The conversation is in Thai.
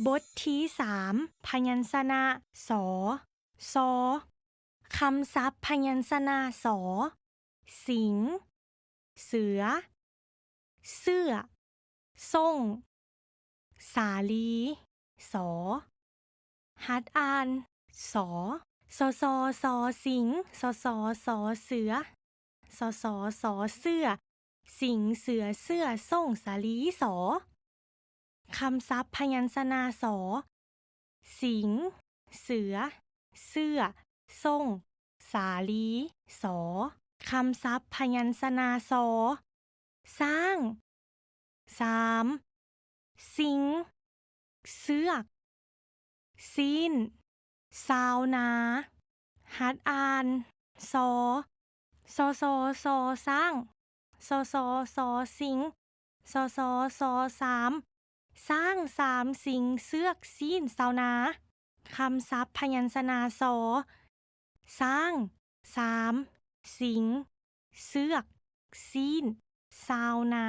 บทที่3พยัญชนะสอซอคำศัพท์พยัญชนะสอสิงเสือเสื้อส่งสาลีสอหัดอ่านสอสอสอสอสิงสอสอสอเสือสอสอสอเสื้อสิงเสือเสื้อส่งสาลีสอคำศัพท์พยัญชนะสอสิงเสือเสื้อส่งสาลีสอคำศัพท์พยัญชนะสอสร้างสามสิงเสือกซีนซาวนาหัดอ่านสอสอสอสอสร้างสอสอสอสิงสอสอสอสามสร้างสามสิงเสือกซีนซาวนาคำศัพท์พยัญชนะสอสร้างสามสิงเสือกซีนซาวนา